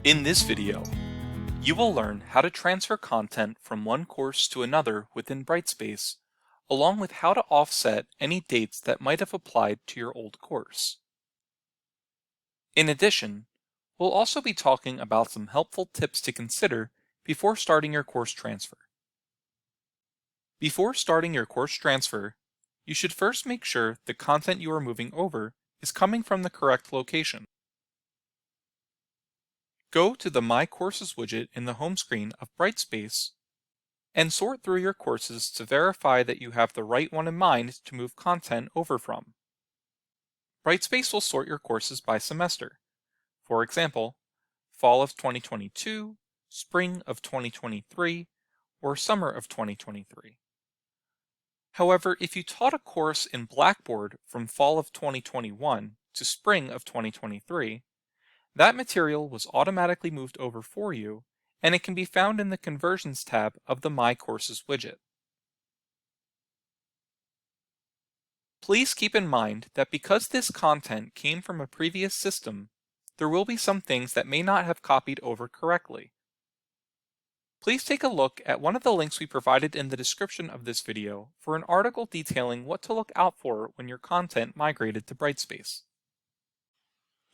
In this video, you will learn how to transfer content from one course to another within Brightspace, along with how to offset any dates that might have applied to your old course. In addition, we'll also be talking about some helpful tips to consider before starting your course transfer. Before starting your course transfer, you should first make sure the content you are moving over is coming from the correct location. Go to the My Courses widget in the home screen of Brightspace and sort through your courses to verify that you have the right one in mind to move content over from. Brightspace will sort your courses by semester. For example, Fall of 2022, Spring of 2023, or Summer of 2023. However, if you taught a course in Blackboard from Fall of 2021 to Spring of 2023, that material was automatically moved over for you, and it can be found in the Conversions tab of the My Courses widget. Please keep in mind that because this content came from a previous system, there will be some things that may not have copied over correctly. Please take a look at one of the links we provided in the description of this video for an article detailing what to look out for when your content migrated to Brightspace.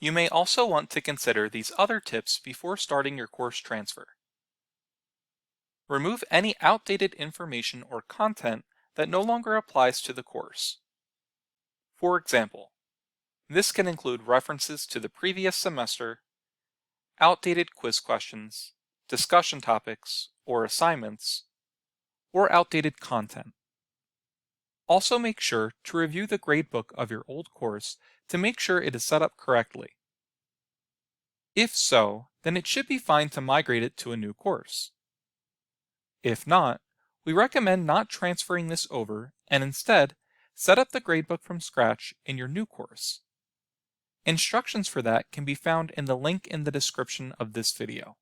You may also want to consider these other tips before starting your course transfer. Remove any outdated information or content that no longer applies to the course. For example, this can include references to the previous semester, outdated quiz questions, discussion topics or assignments, or outdated content. Also make sure to review the gradebook of your old course to make sure it is set up correctly. If so, then it should be fine to migrate it to a new course. If not, we recommend not transferring this over and instead set up the gradebook from scratch in your new course. Instructions for that can be found in the link in the description of this video.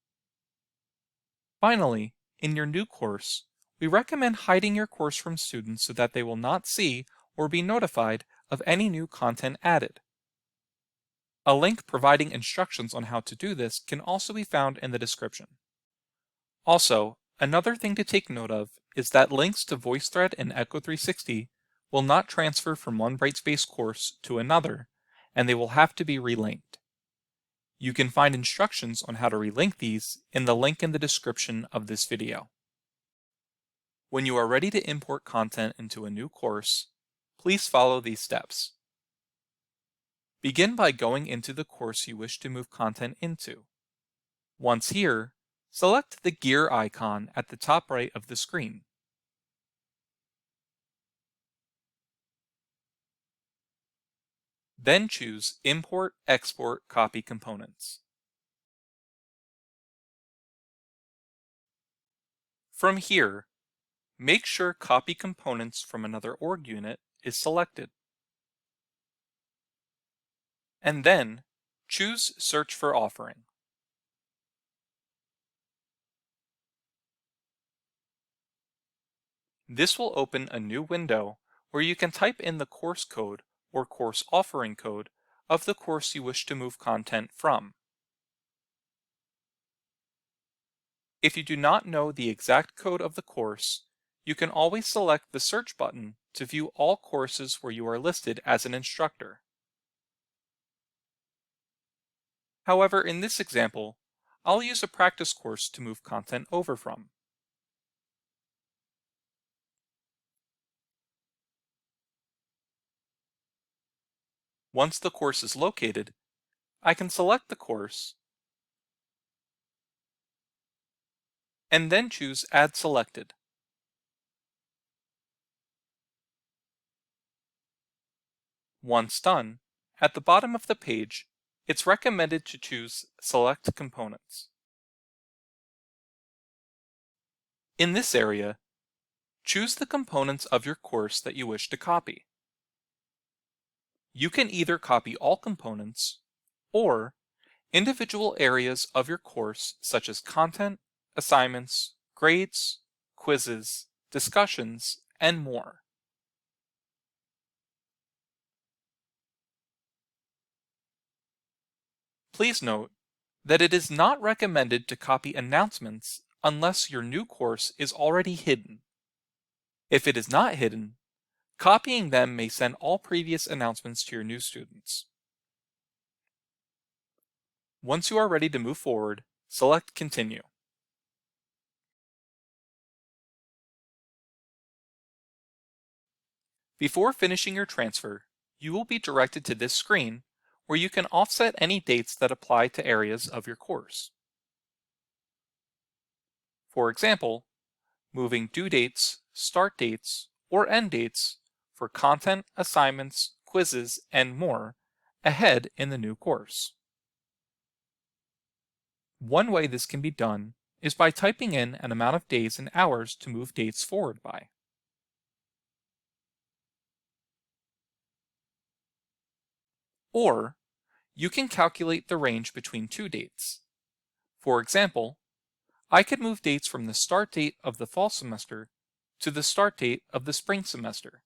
Finally, in your new course, we recommend hiding your course from students so that they will not see or be notified of any new content added. A link providing instructions on how to do this can also be found in the description. Also, another thing to take note of is that links to VoiceThread and Echo 360 will not transfer from one Brightspace course to another, and they will have to be relinked. You can find instructions on how to relink these in the link in the description of this video. When you are ready to import content into a new course, please follow these steps. Begin by going into the course you wish to move content into. Once here, select the gear icon at the top right of the screen. Then choose Import, Export, Copy Components. From here, make sure Copy Components from another org unit is selected. And then, choose Search for Offering. This will open a new window where you can type in the course code or course offering code of the course you wish to move content from. If you do not know the exact code of the course, you can always select the search button to view all courses where you are listed as an instructor. However, in this example, I'll use a practice course to move content over from. Once the course is located, I can select the course and then choose Add Selected. Once done, at the bottom of the page, it's recommended to choose Select Components. In this area, choose the components of your course that you wish to copy. You can either copy all components or individual areas of your course such as content, assignments, grades, quizzes, discussions, and more. Please note, that it is not recommended to copy announcements unless your new course is already hidden. If it is not hidden, copying them may send all previous announcements to your new students. Once you are ready to move forward, select Continue. Before finishing your transfer, you will be directed to this screen where you can offset any dates that apply to areas of your course. For example, moving due dates, start dates, or end dates for content, assignments, quizzes, and more ahead in the new course. One way this can be done is by typing in an amount of days and hours to move dates forward by. Or, you can calculate the range between two dates. For example, I could move dates from the start date of the fall semester to the start date of the spring semester.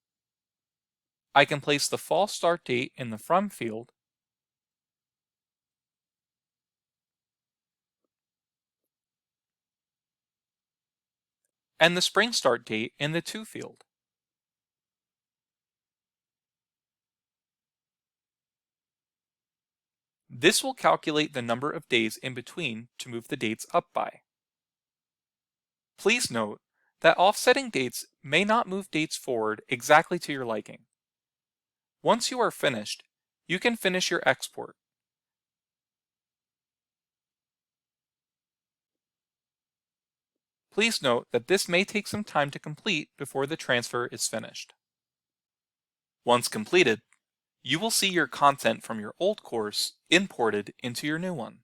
I can place the fall start date in the From field and the spring start date in the To field. This will calculate the number of days in between to move the dates up by. Please note that offsetting dates may not move dates forward exactly to your liking. Once you are finished, you can finish your export. Please note that this may take some time to complete before the transfer is finished. Once completed, you will see your content from your old course imported into your new one.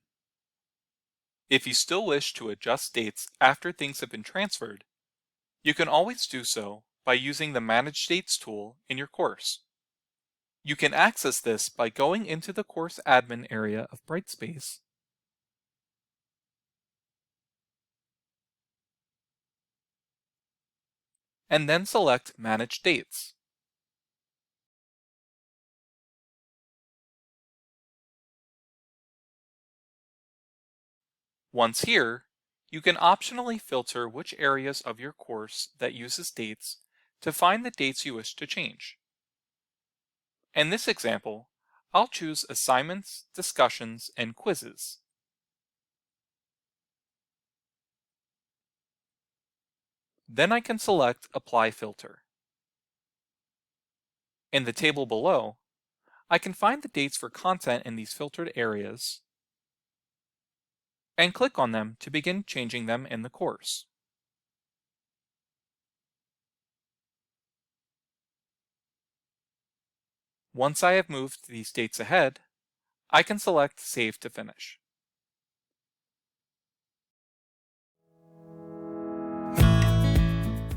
If you still wish to adjust dates after things have been transferred, you can always do so by using the Manage Dates tool in your course. You can access this by going into the course admin area of Brightspace and then select Manage Dates. Once here, you can optionally filter which areas of your course that uses dates to find the dates you wish to change. In this example, I'll choose Assignments, Discussions, and Quizzes. Then I can select Apply Filter. In the table below, I can find the dates for content in these filtered areas and click on them to begin changing them in the course. Once I have moved these dates ahead, I can select Save to finish.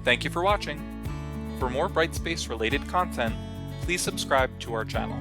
Thank you for watching. For more Brightspace related content, please subscribe to our channel.